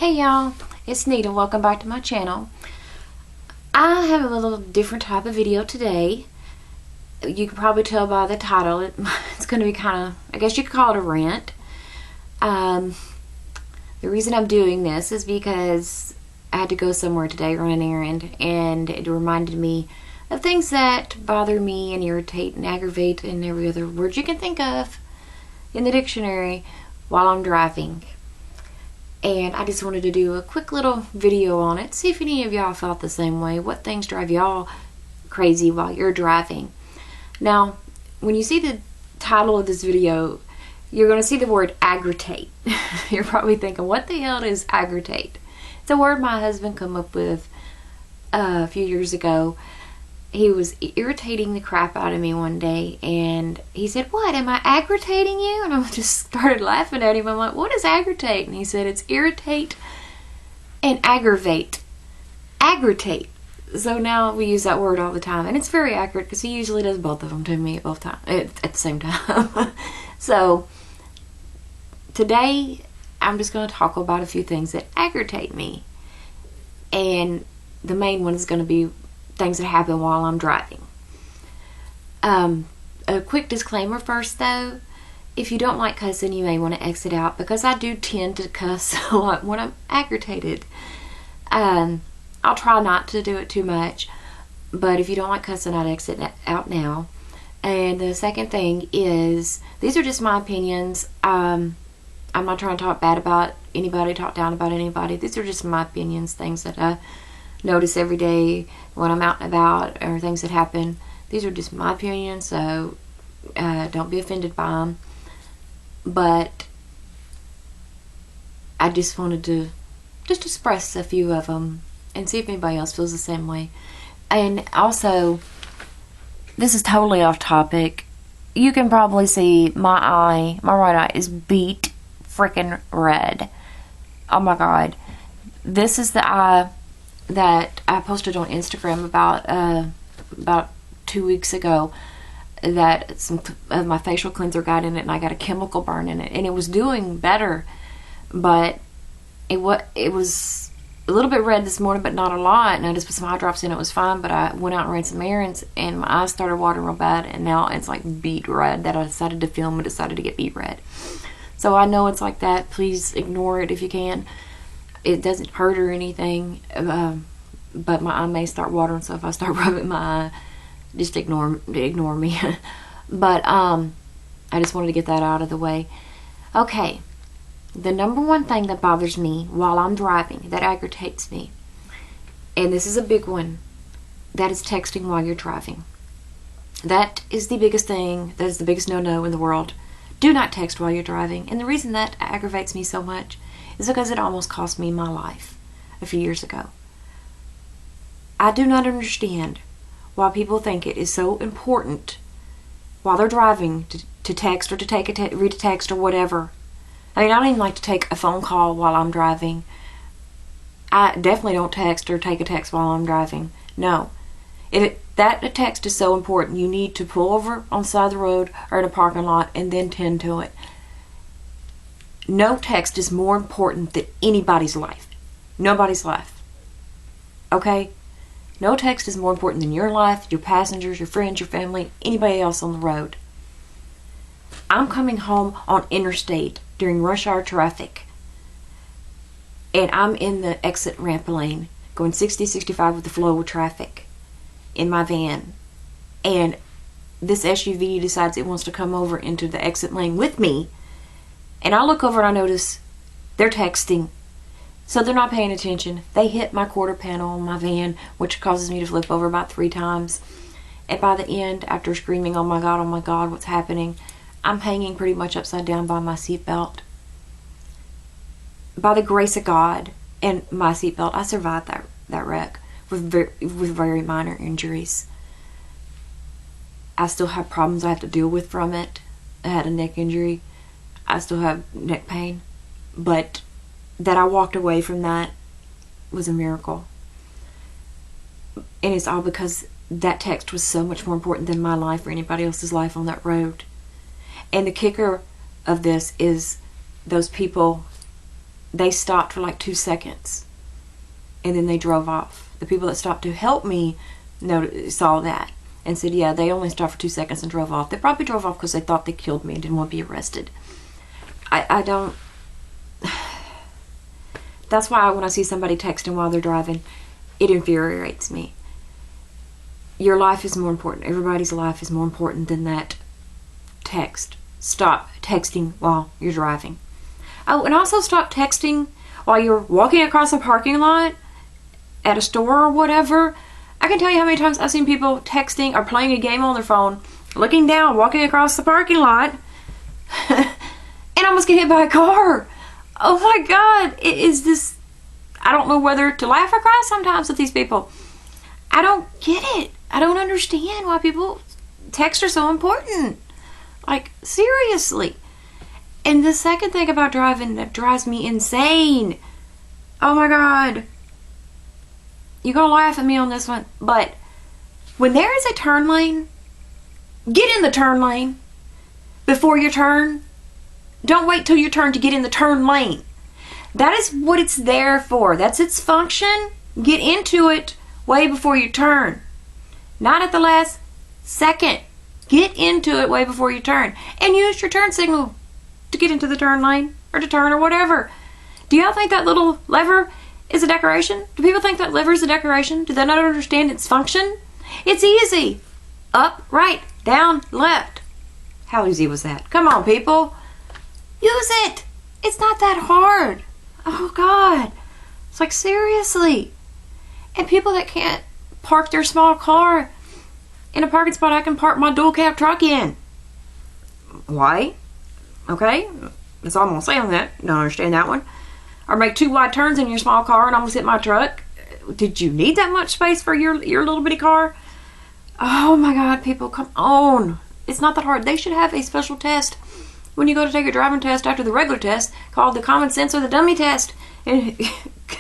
Hey y'all, it's Nita. Welcome back to my channel. I have a little different type of video today. You can probably tell by the title. It's going to be kind of, I guess you could call it a rant. The reason I'm doing this is because I had to go somewhere today, run an errand, and it reminded me of things that bother me and irritate and aggravate and every other word you can think of in the dictionary while I'm driving. And I just wanted to do a quick little video on it, see if any of y'all felt the same way. What things drive y'all crazy while you're driving? Now, when you see the title of this video, you're going to see the word aggritate. You're probably thinking, what the hell is aggritate? It's a word my husband came up with a few years ago. He was irritating the crap out of me one day, and he said, "What, am I aggravating you?" And I just started laughing at him. I'm like, "What is aggravate?" And he said, "It's irritate and aggravate." Aggravate. So now we use that word all the time, and it's very accurate because he usually does both of them to me at the same time. So today I'm just going to talk about a few things that aggravate me, and the main one is going to be things that happen while I'm driving. A quick disclaimer first though, if you don't like cussing, you may want to exit out, because I do tend to cuss a lot when I'm aggravated. I'll try not to do it too much, but if you don't like cussing, I'd exit out now. And the second thing is, these are just my opinions. I'm not trying to talk bad about anybody, talk down about anybody. These are just my opinions, things that I notice every day when I'm out and about, or things that happen. These are just my opinions, so don't be offended by them. But I just wanted to just express a few of them and see if anybody else feels the same way. And also, this is totally off topic. You can probably see my right eye is beat freaking red. Oh my god. This is the eye that I posted on Instagram about 2 weeks ago, that some of my facial cleanser got in it and I got a chemical burn in it, and it was doing better, but it was a little bit red this morning, but not a lot, and I just put some eye drops in. It was fine, but I went out and ran some errands and my eyes started watering real bad, and now it's like beet red that I decided to film and decided to get beet red. So I know it's like that. Please ignore it if you can. It doesn't hurt or anything, but my eye may start watering, so if I start rubbing my eye, just ignore me. But I just wanted to get that out of the way. Okay, the number one thing that bothers me while I'm driving, that aggravates me, and this is a big one, that is texting while you're driving. That is the biggest thing. That is the biggest no-no in the world. Do not text while you're driving. And the reason that aggravates me so much is because it almost cost me my life a few years ago. I do not understand why people think it is so important while they're driving to text or to read a text or whatever. I mean, I don't even like to take a phone call while I'm driving. I definitely don't text or take a text while I'm driving. No. That text is so important, you need to pull over on the side of the road or in a parking lot and then tend to it. No text is more important than anybody's life. Nobody's life. Okay? No text is more important than your life, your passengers, your friends, your family, anybody else on the road. I'm coming home on interstate during rush hour traffic, and I'm in the exit ramp lane going 60, 65 with the flow of traffic in my van, and this SUV decides it wants to come over into the exit lane with me, and I look over and I notice they're texting. So they're not paying attention. They hit my quarter panel on my van, which causes me to flip over about 3 times. And by the end, after screaming, oh my God, what's happening?" I'm hanging pretty much upside down by my seatbelt. By the grace of God and my seatbelt, I survived that wreck with very minor injuries. I still have problems I have to deal with from it. I had a neck injury. I still have neck pain. But that I walked away from that was a miracle. And it's all because that text was so much more important than my life or anybody else's life on that road. And the kicker of this is those people they stopped for like 2 seconds and then they drove off. The people that stopped to help me saw that and said, yeah, they only stopped for 2 seconds and drove off. They probably drove off because they thought they killed me and didn't want to be arrested. I don't... That's why when I see somebody texting while they're driving, it infuriates me. Your life is more important. Everybody's life is more important than that text. Stop texting while you're driving. Oh, and also stop texting while you're walking across a parking lot at a store or whatever. I can tell you how many times I've seen people texting or playing a game on their phone, looking down, walking across the parking lot, and almost get hit by a car. Oh my God, it is this... I don't know whether to laugh or cry sometimes with these people. I don't get it. I don't understand why people text are so important. Like, seriously. And the second thing about driving that drives me insane. Oh my God. You're going to laugh at me on this one. But when there is a turn lane, get in the turn lane before your turn. Don't wait till your turn to get in the turn lane. That is what it's there for. That's its function. Get into it way before you turn. Not at the last second. Get into it way before you turn. And use your turn signal to get into the turn lane or to turn or whatever. Do y'all think that little lever is a decoration? Do people think that lever is a decoration? Do they not understand its function? It's easy. Up, right, down, left. How easy was that? Come on, people. Use it. It's not that hard. Oh, God. It's like, seriously. And people that can't park their small car in a parking spot I can park my dual cab truck in. Why? Okay. That's all I'm going to say on that. Don't understand that one. Or make 2 wide turns in your small car and almost hit my truck. Did you need that much space for your little bitty car? Oh, my God, people. Come on. It's not that hard. They should have a special test when you go to take your driving test after the regular test called the common sense or the dummy test, and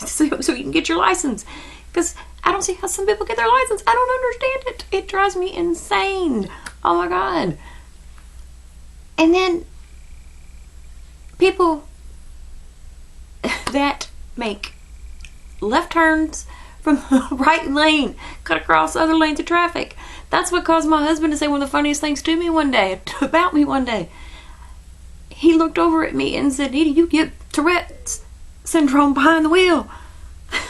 so you can get your license. Because I don't see how some people get their license. I don't understand it. It drives me insane. Oh my God. And then people that make left turns from the right lane cut across other lanes of traffic. That's what caused my husband to say one of the funniest things to me one day, about me one day. He looked over at me and said, Nita, you get Tourette's syndrome behind the wheel.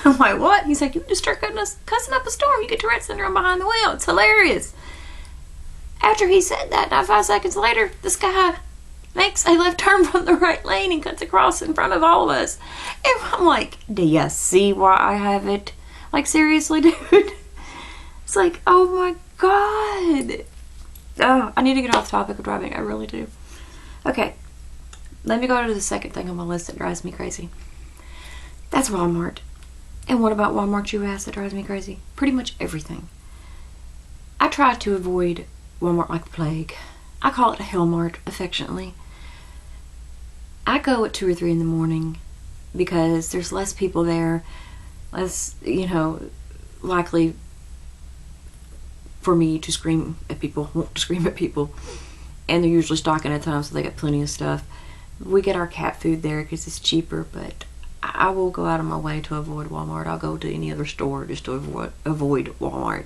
I'm like, what? He's like, you just start cussing up a storm. You get Tourette's syndrome behind the wheel. It's hilarious. After he said that, not 5 seconds later, this guy makes a left turn from the right lane and cuts across in front of all of us. And I'm like, do you see why I have it? Like, seriously, dude? It's like, oh my God. Oh, I need to get off the topic of driving. I really do. Okay. Let me go to the second thing on my list that drives me crazy. That's Walmart. And what about Walmart, you ask, that drives me crazy? Pretty much everything. I try to avoid Walmart like the plague. I call it a Hellmart, affectionately. I go at 2 or 3 in the morning because there's less people there, less, likely for me to scream at people, want to scream at people. And they're usually stocking at times, so they got plenty of stuff. We get our cat food there because it's cheaper, but I will go out of my way to avoid Walmart. I'll go to any other store just to avoid Walmart.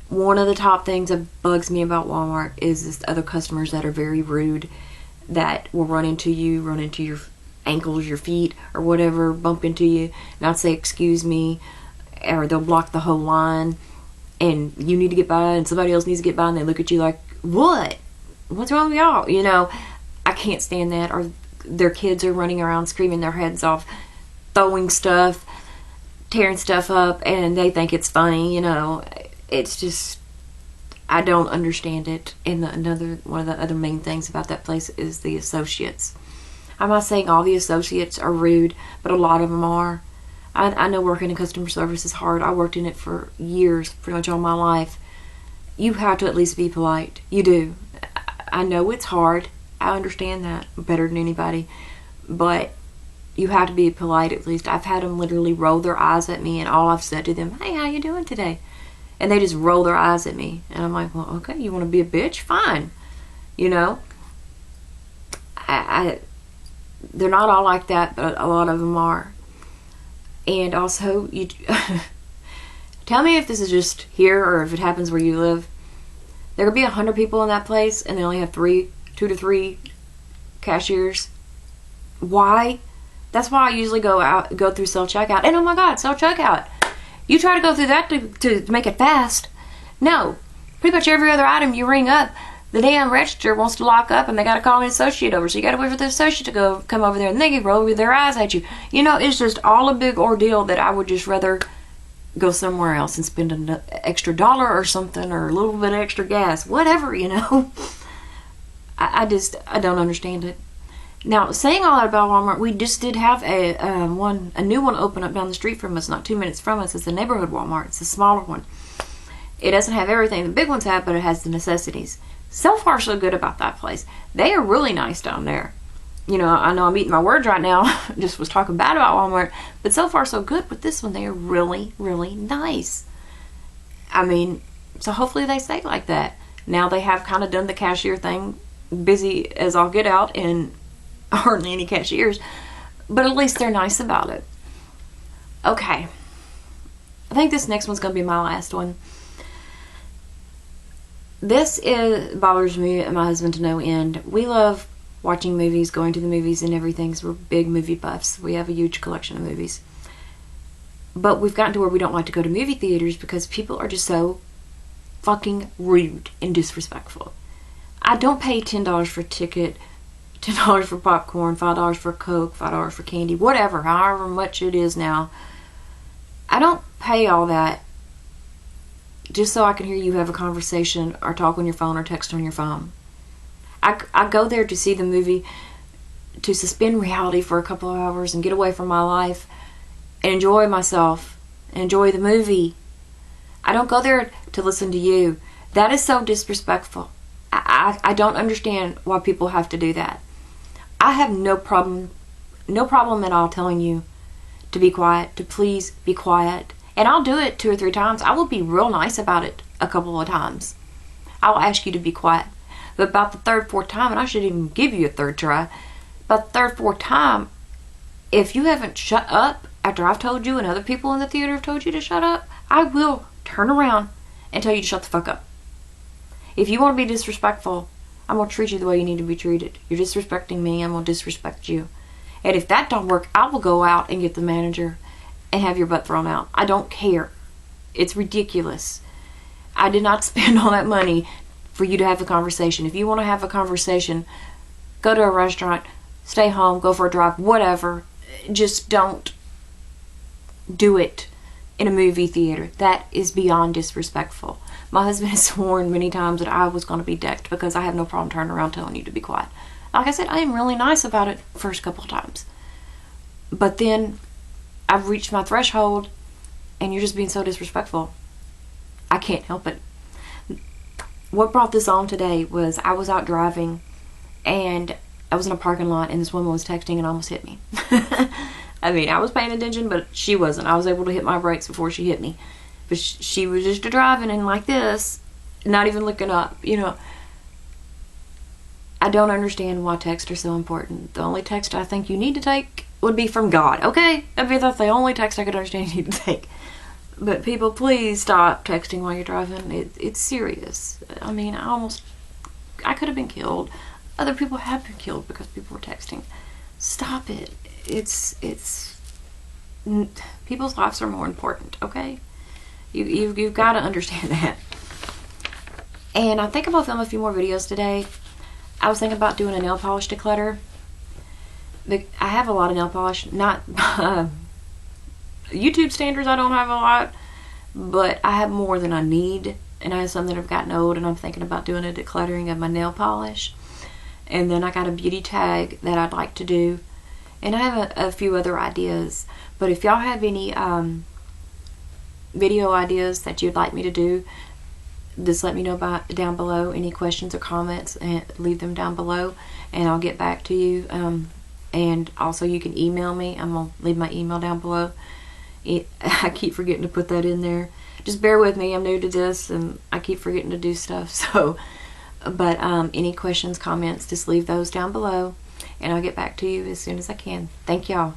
One of the top things that bugs me about Walmart is this other customers that are very rude, that will run into your ankles, your feet, or whatever, bump into you, not say excuse me, or they'll block the whole line, and you need to get by, and somebody else needs to get by, and they look at you like, what? What's wrong with y'all? I can't stand that. Or their kids are running around screaming their heads off, throwing stuff, tearing stuff up, and they think it's funny. It's just, I don't understand it. And one of the other main things about that place is the associates. I'm not saying all the associates are rude, but a lot of them are. I know working in customer service is hard. I worked in it for years, pretty much all my life. You have to at least be polite. You do. I know it's hard. I understand that better than anybody. But you have to be polite at least. I've had them literally roll their eyes at me, and all I've said to them, hey, how you doing today? And they just roll their eyes at me. And I'm like, well, okay, you want to be a bitch? Fine. They're not all like that, but a lot of them are. And also, you tell me if this is just here or if it happens where you live. There could be 100 people in that place and they only have 2 to 3 cashiers. Why? That's why I usually go through self-checkout. And oh my God, self-checkout. You try to go through that to make it fast. No. Pretty much every other item you ring up, the damn register wants to lock up and they got to call an associate over. So you got to wait for the associate to come over there and they can roll their eyes at you. You know, it's just all a big ordeal that I would just rather go somewhere else and spend an extra $1 or something, or a little bit extra gas, whatever, you know. I don't understand it. Now, saying all that about Walmart, we just did have a new one open up down the street from us, not 2 minutes from us. It's a neighborhood Walmart. It's a smaller one. It doesn't have everything the big ones have, but it has the necessities. So far, so good about that place. They are really nice down there. You know I'm eating my words right now. Just was talking bad about Walmart, but so far, so good with this one. They are really, really nice. I mean, so hopefully they stay like that. Now they have kind of done the cashier thing, busy as all get out, and hardly any cashiers, but at least they're nice about it. Okay, I think this next one's gonna be my last one. This bothers me and my husband to no end. We love watching movies, going to the movies and everything, so we're big movie buffs. We have a huge collection of movies, but we've gotten to where we don't like to go to movie theaters because people are just so fucking rude and disrespectful. I don't pay $10 for a ticket, $10 for popcorn, $5 for Coke, $5 for candy, whatever, however much it is now. I don't pay all that just so I can hear you have a conversation or talk on your phone or text on your phone. I go there to see the movie, to suspend reality for a couple of hours and get away from my life and enjoy myself and enjoy the movie. I don't go there to listen to you. That is so disrespectful. I don't understand why people have to do that. I have no problem at all telling you to be quiet, to please be quiet. And I'll do it 2 or 3 times. I will be real nice about it a couple of times. I'll ask you to be quiet. But about the 3rd, 4th time, and I shouldn't even give you a 3rd try, about the 3rd, 4th time, if you haven't shut up after I've told you and other people in the theater have told you to shut up, I will turn around and tell you to shut the fuck up. If you want to be disrespectful, I'm going to treat you the way you need to be treated. You're disrespecting me, I'm going to disrespect you. And if that don't work, I will go out and get the manager and have your butt thrown out. I don't care. It's ridiculous. I did not spend all that money for you to have a conversation. If you want to have a conversation, go to a restaurant, stay home, go for a drive, whatever. Just don't do it in a movie theater. That is beyond disrespectful. My husband has sworn many times that I was going to be decked because I have no problem turning around telling you to be quiet. Like I said, I am really nice about it the first couple of times. But then I've reached my threshold and you're just being so disrespectful. I can't help it. What brought this on today was I was out driving and I was in a parking lot and this woman was texting and almost hit me. I mean, I was paying attention, but she wasn't. I was able to hit my brakes before she hit me. But she was just driving and like this, not even looking up, you know. I don't understand why texts are so important. The only text I think you need to take would be from God, okay? I mean, that's the only text I could understand you need to take. But people, please stop texting while you're driving. It's serious. I mean, I could have been killed. Other people have been killed because people were texting. Stop it. People's lives are more important, okay? You've got to understand that. And I think I'm going to film a few more videos today. I was thinking about doing a nail polish declutter. I have a lot of nail polish. Not YouTube standards, I don't have a lot. But I have more than I need. And I have some that have gotten old. And I'm thinking about doing a decluttering of my nail polish. And then I got a beauty tag that I'd like to do. And I have a few other ideas. But if y'all have any video ideas that you'd like me to do, just let me know down below. Any questions or comments, and leave them down below and I'll get back to you. And also you can email me. I'm going to leave my email down below. I keep forgetting to put that in there. Just bear with me. I'm new to this and I keep forgetting to do stuff. So, but any questions, comments, just leave those down below. and I'll get back to you as soon as I can. Thank y'all.